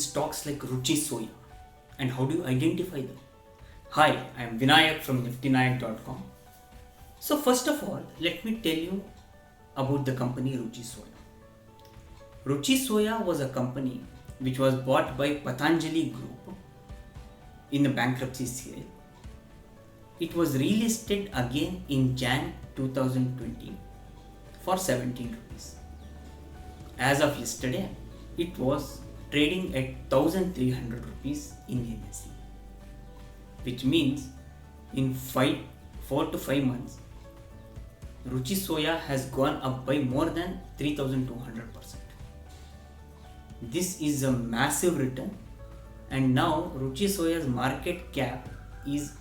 stocks like Ruchi Soya, and how do you identify them? Hi, I am Vinayak from niftinayak.com. So first of all, let me tell you about the company Ruchi Soya. Ruchi Soya was a company which was bought by Patanjali Group in the bankruptcy sale. It was relisted again in Jan 2020 for 17 rupees. As of yesterday, it was trading at 1300 rupees in NSE, which means in 4 to 5 months, Ruchi Soya has gone up by more than 3200%. This is a massive return, and now Ruchi Soya's market cap is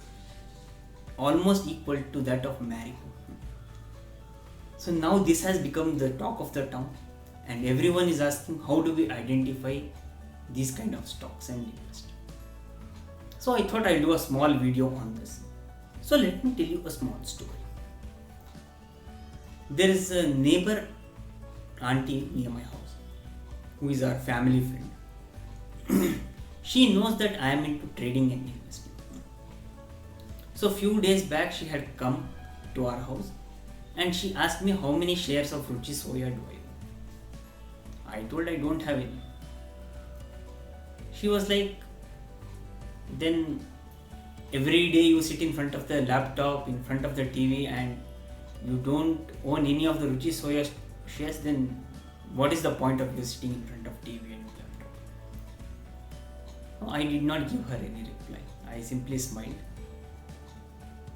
almost equal to that of Marico. So now this has become the talk of the town, and everyone is asking how do we identify these kind of stocks and invest. So I thought I'll do a small video on this. So let me tell you a small story. There is a neighbor auntie near my house who is our family friend. She knows that I am into trading and investing. So few days back she had come to our house and she asked me how many shares of Ruchi Soya do I own. I told I don't have any. She was like, then every day you sit in front of the laptop, in front of the TV, and you don't own any of the Ruchi Soya shares, then what is the point of you sitting in front of TV and laptop? No, I did not give her any reply. I simply smiled.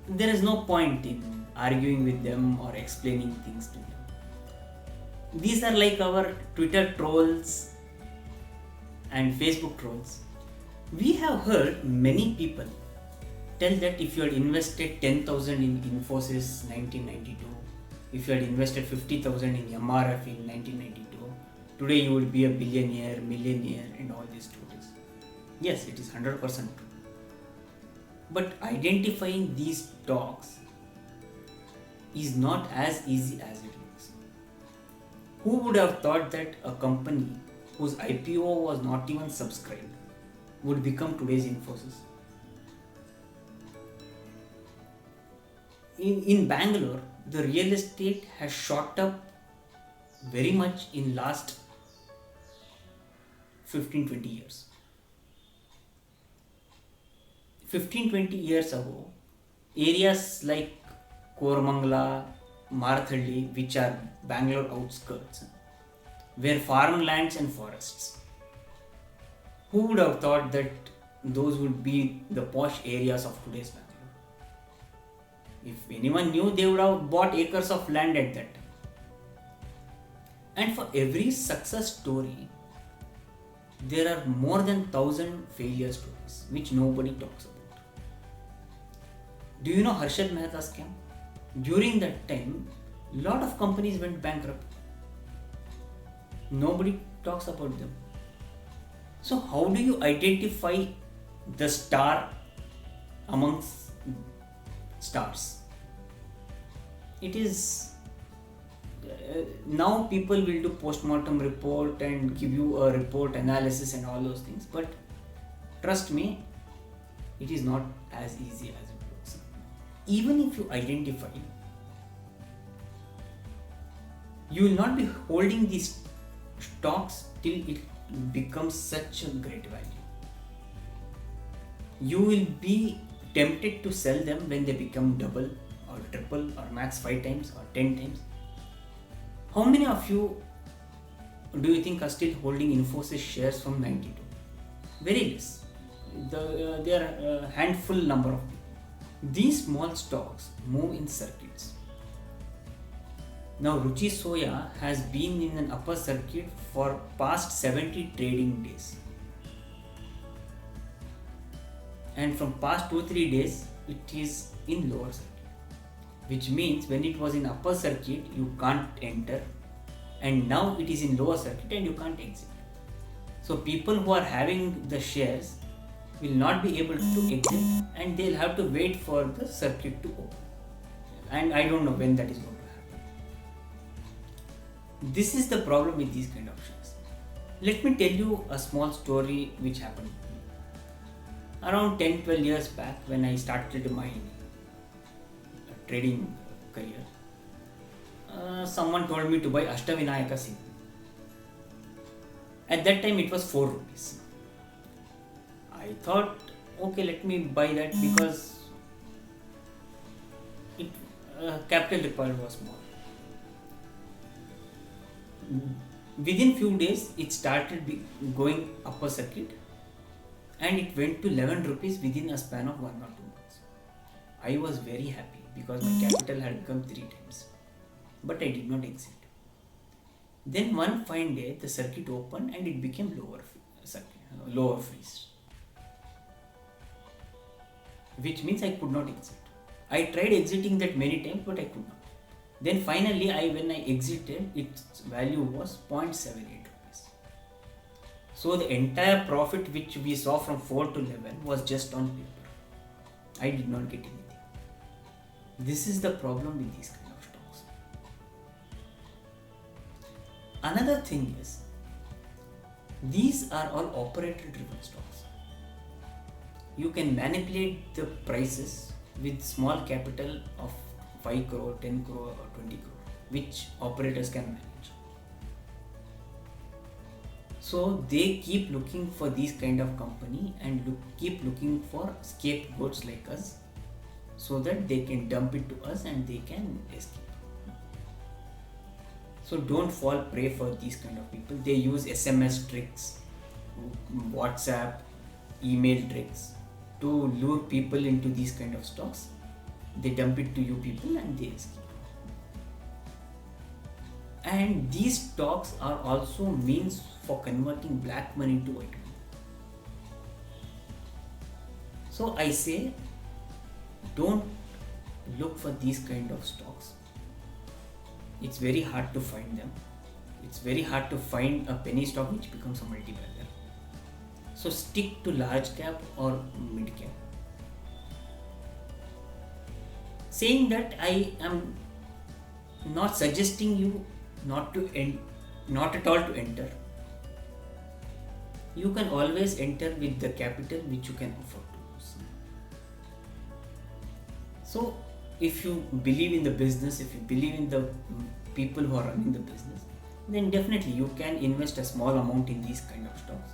There is no point in arguing with them or explaining things to them. These are like our Twitter trolls and Facebook trolls. We have heard many people tell that if you had invested 10,000 in Infosys 1992, if you had invested 50,000 in MRF in 1992, today you would be a billionaire, millionaire, and all these stories. Yes, it is 100% true. But identifying these stocks is not as easy as it looks. Who would have thought that a company whose IPO was not even subscribed would become today's Infosys? In Bangalore, the real estate has shot up very much in last 15-20 years. 15-20 years ago, areas like Koramangala, Marathalli, which are Bangalore outskirts, were farmlands and forests. Who would have thought that those would be the posh areas of today's Bangalore? If anyone knew, they would have bought acres of land at that time. And for every success story, there are more than 1,000 failure stories which nobody talks about. Do you know Harshad Mehta scam? During that time, lot of companies went bankrupt. Nobody talks about them. So how do you identify the star amongst stars? It is now people will do post-mortem report and give you a report analysis and all those things, but trust me, it is not as easy as it looks. Even if you identify, you will not be holding these stocks till it becomes such a great value. You will be tempted to sell them when they become double or triple or max 5 times or 10 times. How many of you do you think are still holding Infosys shares from 92? Very less. There are a handful number of people. These small stocks move in circuits. Now Ruchi Soya has been in an upper circuit for past 70 trading days. And from past 2-3 days, it is in lower circuit. Which means when it was in upper circuit, you can't enter. And now it is in lower circuit and you can't exit. So people who are having the shares will not be able to exit and they'll have to wait for the circuit to open. And I don't know when that is going to happen. This is the problem with these kind of shares. Let me tell you a small story which happened to me. Around 10-12 years back, when I started my trading career, someone told me to buy Ashtavinayaka seed. At that time it was 4 rupees. I thought, okay, let me buy that because it capital required was small. Within few days it started going upper circuit and it went to 11 rupees within a span of 1 or 2 months. I was very happy because my capital had become 3 times. But I did not exit. Then one fine day the circuit opened and it became lower freeze. Which means I could not exit. I tried exiting that many times but I could not. Then finally when I exited, its value was 0.78 rupees. So the entire profit which we saw from 4 to 11 was just on paper. I did not get anything. This is the problem with these kind of stocks. Another thing is, these are all operator driven stocks. You can manipulate the prices with small capital of 5 crore, 10 crore or 20 crore, which operators can manage. So they keep looking for these kind of company and keep looking for scapegoats like us so that they can dump it to us and they can escape. So don't fall prey for these kind of people. They use SMS tricks, WhatsApp, email tricks to lure people into these kind of stocks. They dump it to you people and they escape. And these stocks are also means for converting black money to white money. So I say, don't look for these kind of stocks. It's very hard to find them. It's very hard to find a penny stock which becomes a multi-bagger. So stick to large cap or mid cap. Saying that, I am not suggesting you not at all to enter. You can always enter with the capital which you can afford to lose. So if you believe in the business, if you believe in the people who are running the business, then definitely you can invest a small amount in these kind of stocks.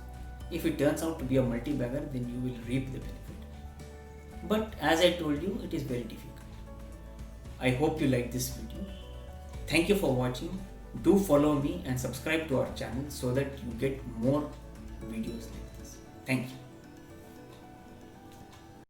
If it turns out to be a multi-bagger, then you will reap the benefit. But as I told you, it is very difficult. I hope you like this video. Thank you for watching. Do follow me and subscribe to our channel so that you get more videos like this. Thank you.